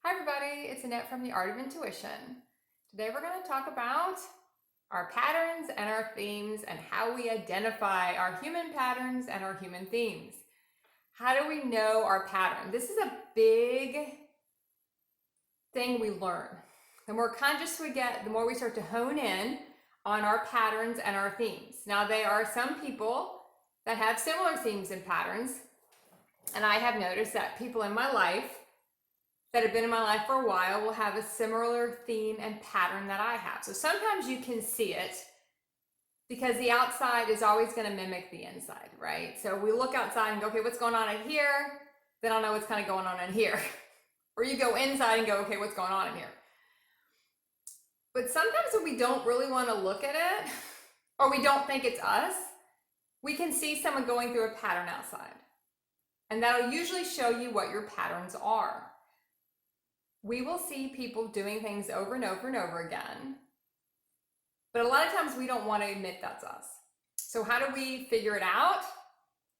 Hi everybody, it's Annette from The Art of Intuition. Today we're going to talk about our patterns and our themes and how we identify our human patterns and our human themes. How do we know our pattern? This is a big thing we learn. The more conscious we get, the more we start to hone in on our patterns and our themes. Now, there are some people that have similar themes and patterns, and I have noticed that people in my life that have been in my life for a while will have a similar theme and pattern that I have. So sometimes you can see it because the outside is always going to mimic the inside, right? So we look outside and go, okay, what's going on in here? Then I'll know what's kind of going on in here. Or you go inside and go, okay, what's going on in here? But sometimes when we don't really want to look at it, or we don't think it's us, we can see someone going through a pattern outside. And that'll usually show you what your patterns are. We will see people doing things over and over and over again, but a lot of times we don't want to admit that's us. So how do we figure it out?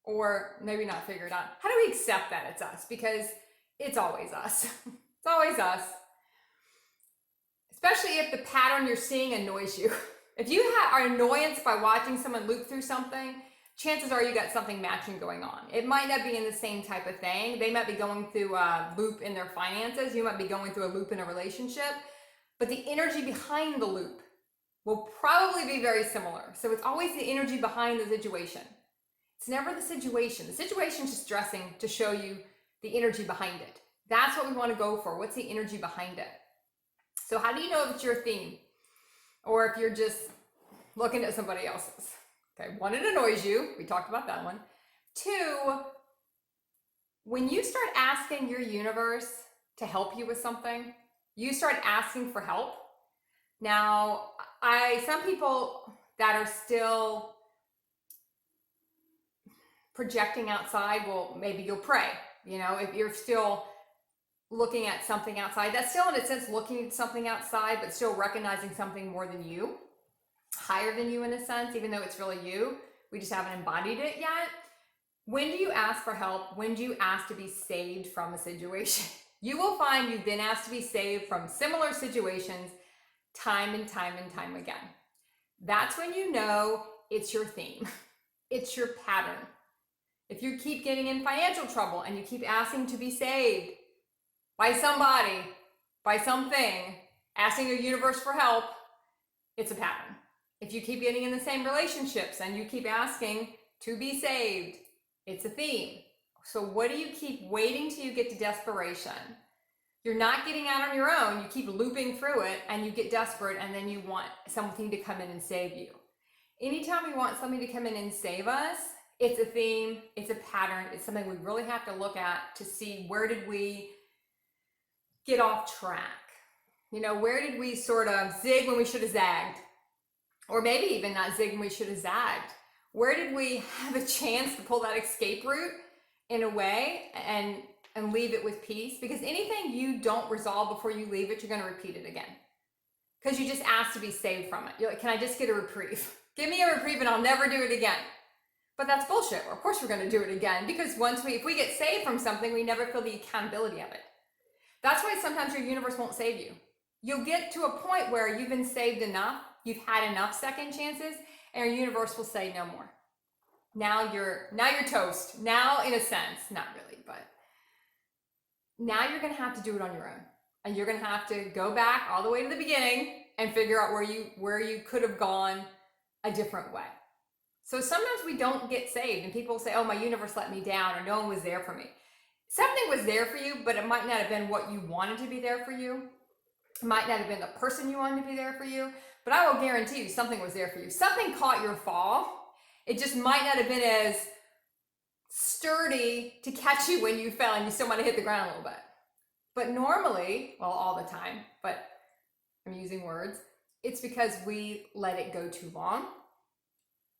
Or maybe not figure it out. How do we accept that it's us? Because it's always us. It's always us. Especially if the pattern you're seeing annoys you. If you are annoyance by watching someone loop through something, chances are you got something matching going on. It might not be in the same type of thing. They might be going through a loop in their finances. You might be going through a loop in a relationship, but the energy behind the loop will probably be very similar. So it's always the energy behind the situation. It's never the situation. The situation is just dressing to show you the energy behind it. That's what we want to go for. What's the energy behind it? So how do you know if it's your theme? Or if you're just looking at somebody else's? Okay, one, it annoys you. We talked about that one. Two, when you start asking your universe to help you with something, you start asking for help. Now, some people that are still projecting outside, well, maybe you'll pray. You know, if you're still looking at something outside, that's still in a sense looking at something outside, but still recognizing something more than you, higher than you in a sense, even though it's really you. We just haven't embodied it yet. When do you ask for help? When do you ask to be saved from a situation? You will find you've been asked to be saved from similar situations time and time and time again. That's when you know it's your theme. It's your pattern. If you keep getting in financial trouble and you keep asking to be saved by somebody, by something, asking your universe for help, it's a pattern. If you keep getting in the same relationships and you keep asking to be saved, it's a theme. So what do you keep waiting till you get to desperation? You're not getting out on your own. You keep looping through it and you get desperate and then you want something to come in and save you. Anytime we want something to come in and save us, it's a theme, it's a pattern, it's something we really have to look at to see where did we get off track? You know, where did we sort of zig when we should have zagged? Or maybe even not zig when we should have zagged. Where did we have a chance to pull that escape route in a way and leave it with peace? Because anything you don't resolve before you leave it, you're going to repeat it again. Because you just asked to be saved from it. You're like, can I just get a reprieve? Give me a reprieve and I'll never do it again. But that's bullshit. Of course we're going to do it again, because if we get saved from something, we never feel the accountability of it. That's why sometimes your universe won't save you. You'll get to a point where you've been saved enough, you've had enough second chances, and your universe will say no more. Now you're toast. Now, in a sense, not really, but now you're going to have to do it on your own. And you're going to have to go back all the way to the beginning and figure out where you could have gone a different way. So sometimes we don't get saved and people say, oh, my universe let me down, or no one was there for me. Something was there for you, but it might not have been what you wanted to be there for you. It might not have been the person you wanted to be there for you, but I will guarantee you something was there for you. Something caught your fall. It just might not have been as sturdy to catch you when you fell, and you still might have hit the ground a little bit. But normally, well, all the time, but I'm using words, it's because we let it go too long.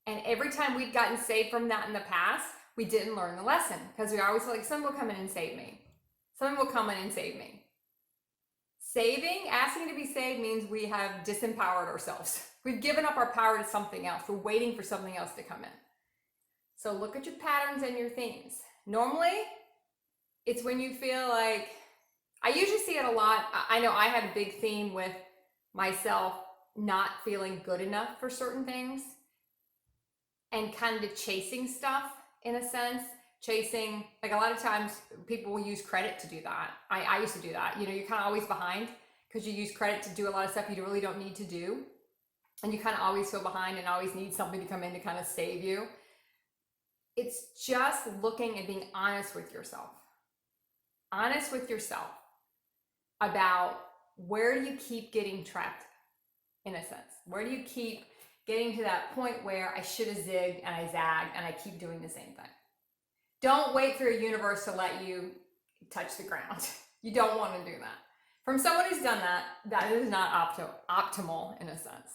And every time we'd gotten saved from that in the past, we didn't learn the lesson, because we always felt like someone will come in and save me. Someone will come in and save me. Asking to be saved means we have disempowered ourselves. We've given up our power to something else. We're waiting for something else to come in. So look at your patterns and your themes. Normally, it's when you feel like I usually see it a lot. I know I have a big theme with myself not feeling good enough for certain things and kind of chasing stuff in a sense. Chasing, like a lot of times people will use credit to do that. I used to do that. You know, you're kind of always behind because you use credit to do a lot of stuff you really don't need to do. And you kind of always feel behind and always need something to come in to kind of save you. It's just looking and being honest with yourself. Honest with yourself about where do you keep getting trapped, in a sense. Where do you keep getting to that point where I should have zigged and I zagged and I keep doing the same thing? Don't wait for a universe to let you touch the ground. You don't want to do that. From someone who's done that, that is not optimal in a sense.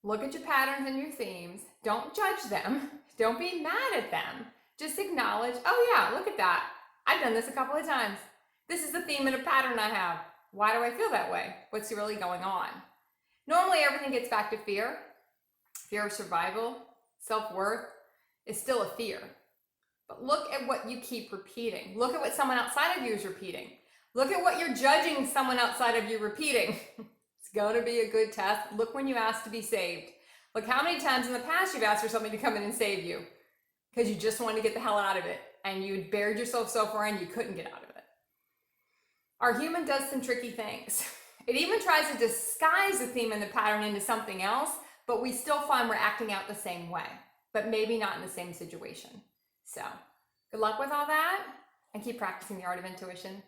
Look at your patterns and your themes. Don't judge them. Don't be mad at them. Just acknowledge, oh yeah, look at that. I've done this a couple of times. This is the theme and a pattern I have. Why do I feel that way? What's really going on? Normally everything gets back to fear. Fear of survival, self-worth is still a fear. But look at what you keep repeating. Look at what someone outside of you is repeating. Look at what you're judging someone outside of you repeating. It's going to be a good test. Look when you ask to be saved. Look how many times in the past you've asked for something to come in and save you because you just wanted to get the hell out of it and you had buried yourself so far in you couldn't get out of it. Our human does some tricky things. It even tries to disguise the theme and the pattern into something else, but we still find we're acting out the same way, but maybe not in the same situation. So good luck with all that and keep practicing the art of intuition.